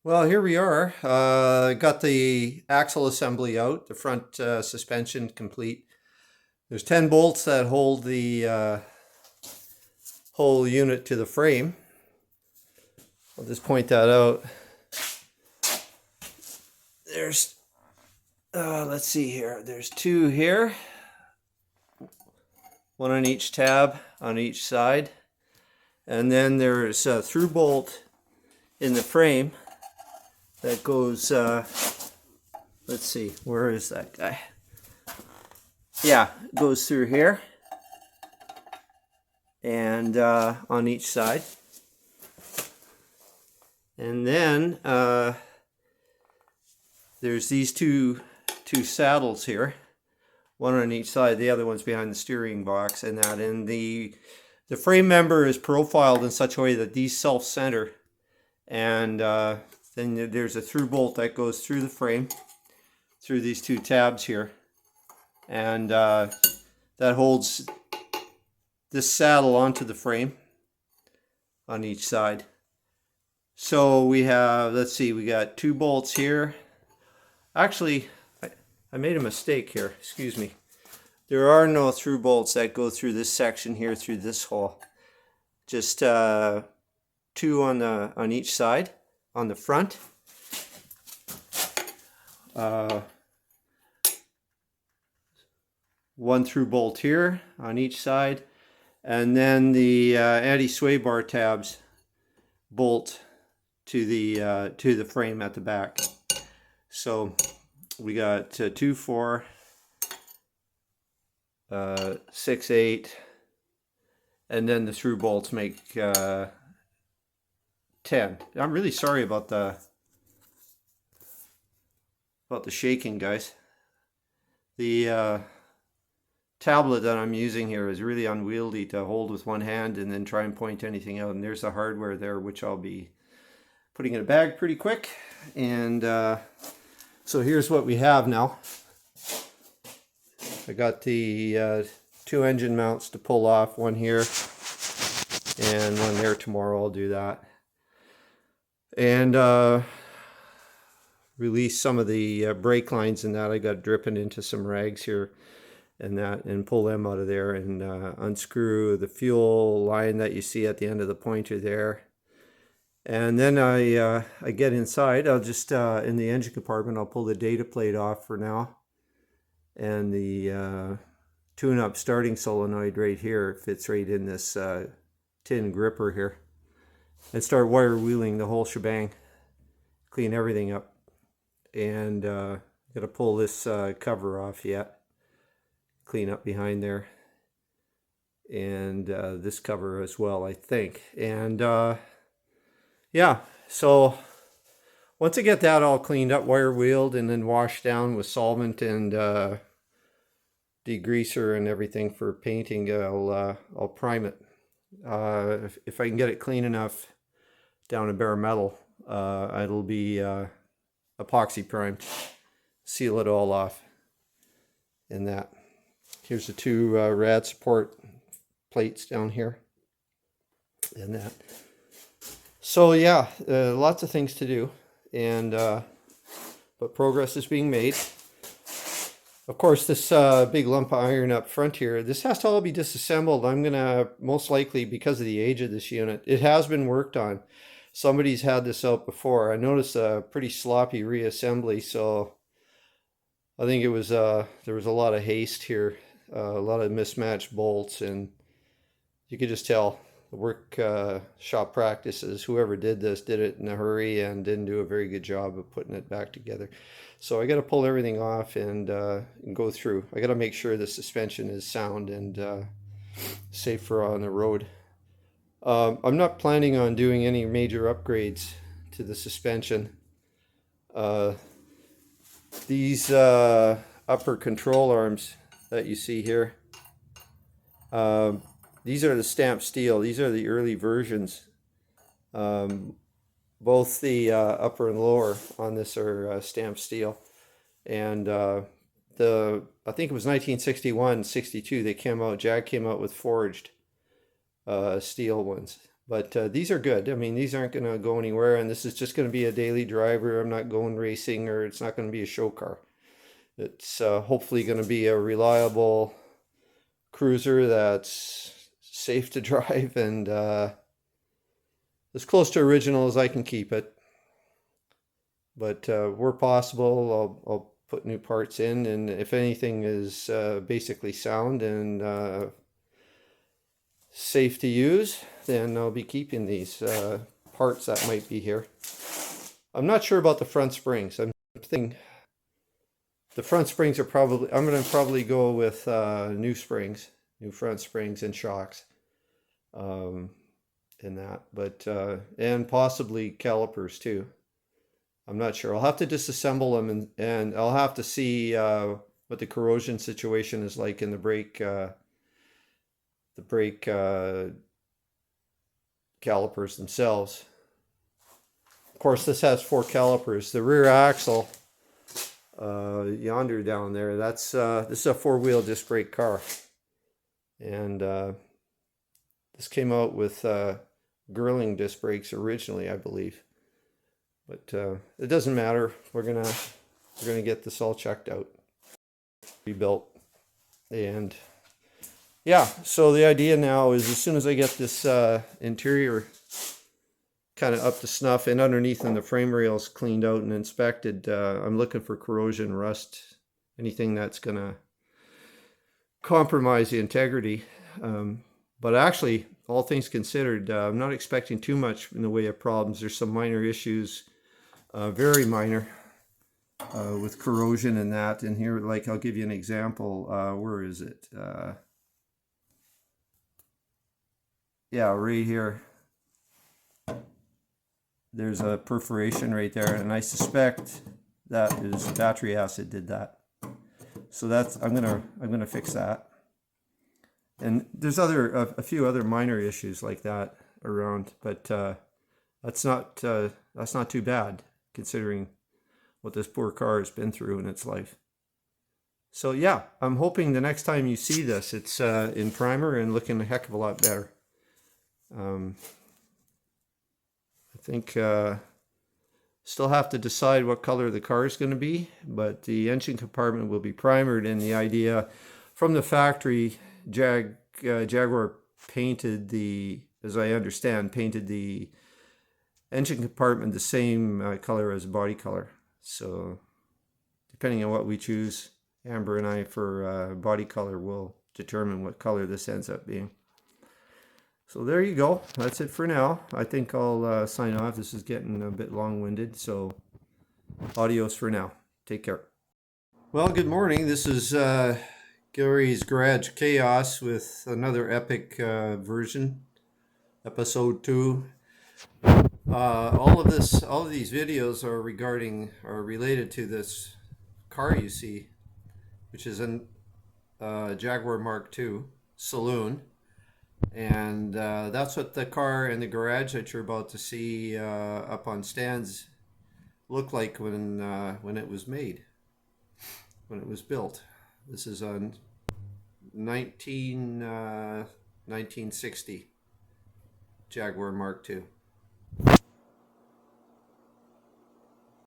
Well, here we are. Got the axle assembly out, the front suspension complete. There's 10 bolts that hold the whole unit to the frame. I'll just point that out. There's, let's see here. There's two here, one on each tab on each side. And then there's a through bolt in the frame that goes, let's see, where is that guy? Yeah, it goes through here and on each side. And then there's these two saddles here, one on each side. The other one's behind the steering box and that. And the frame member is profiled in such a way that these self-center. And then there's a through bolt that goes through the frame, through these two tabs here. And that holds this saddle onto the frame on each side. So we have, let's see, we got two bolts here. Actually, I made a mistake here, excuse me. There are no through bolts that go through this section here, through this hole. Just two on each side, on the front. One through bolt here on each side, and then the anti-sway bar tabs bolt to the frame at the back. So we got 2, 4, 6, 8, and then the through bolts make 10. I'm really sorry about the shaking, guys. The tablet that I'm using here is really unwieldy to hold with one hand and then try and point anything out. And there's the hardware there, which I'll be putting in a bag pretty quick. And so here's what we have now. I got the two engine mounts to pull off, one here and one there. Tomorrow I'll do that. And release some of the brake lines and that. I got dripping into some rags here and that, and pull them out of there, and unscrew the fuel line that you see at the end of the pointer there. And then I get inside. I'll just in the engine compartment, I'll pull the data plate off for now, and the tune-up starting solenoid right here fits right in this tin gripper here, and start wire wheeling the whole shebang, clean everything up. And gotta pull this cover off yet, clean up behind there, and this cover as well, I think. And yeah, so once I get that all cleaned up, wire wheeled, and then washed down with solvent and degreaser and everything for painting, I'll prime it. If I can get it clean enough down to bare metal, it'll be epoxy primed, seal it all off in that. Here's the two rad support plates down here and that. So yeah, lots of things to do, and but progress is being made. Of course, this big lump of iron up front here, this has to all be disassembled. I'm gonna, most likely, because of the age of this unit, it has been worked on. Somebody's had this out before. I noticed a pretty sloppy reassembly, so I think it was there was a lot of haste here, a lot of mismatched bolts, and you could just tell the work shop practices. Whoever did this did it in a hurry and didn't do a very good job of putting it back together. So I got to pull everything off and go through. I got to make sure the suspension is sound and safe for on the road. I'm not planning on doing any major upgrades to the suspension. These upper control arms that you see here, these are the stamped steel. These are the early versions. Both the upper and lower on this are stamped steel. And I think it was 1961, 62, Jag came out with forged steel ones. But these are good. I mean, these aren't going to go anywhere, and this is just going to be a daily driver. I'm not going racing, or it's not going to be a show car. It's hopefully going to be a reliable cruiser that's safe to drive and as close to original as I can keep it. But where possible, I'll put new parts in, and if anything is basically sound and safe to use, then I'll be keeping these parts that might be here. I'm not sure about the front springs. I'm thinking the front springs are probably, I'm going to probably go with new springs, new front springs and shocks in that, but and possibly calipers too. I'm not sure. I'll have to disassemble them, and I'll have to see what the corrosion situation is like in the brake calipers themselves. Of course, this has 4 calipers. The rear axle yonder down there, that's this is a 4-wheel disc brake car, and this came out with Girling disc brakes originally, I believe. But it doesn't matter. We're gonna get this all checked out, rebuilt, and yeah. So the idea now is, as soon as I get this interior kind of up to snuff and underneath in the frame rails cleaned out and inspected, I'm looking for corrosion, rust, anything that's gonna compromise the integrity. But actually, all things considered, I'm not expecting too much in the way of problems. There's some minor issues, very minor, with corrosion and that. And here, like, I'll give you an example. Where is it? Yeah, right here. There's a perforation right there, and I suspect that is battery acid did that. So that's, I'm gonna fix that. And there's a few other minor issues like that around, but that's not too bad considering what this poor car has been through in its life. So yeah, I'm hoping the next time you see this, it's in primer and looking a heck of a lot better. I think still have to decide what color the car is going to be, but the engine compartment will be primered, and the idea from the factory, Jaguar painted the, as I understand, painted the engine compartment the same color as body color. So depending on what we choose, Amber and I, for body color, will determine what color this ends up being. So there you go. That's it for now. I think I'll sign off. This is getting a bit long-winded, so adios for now. Take care. Well, good morning. This is Gary's Garage Chaos with another epic version, episode 2. All of these videos are related to this car you see, which is a Jaguar Mark II saloon. And that's what the car in the garage that you're about to see up on stands looked like when it was made, when it was built. This is a 1960 Jaguar Mark II.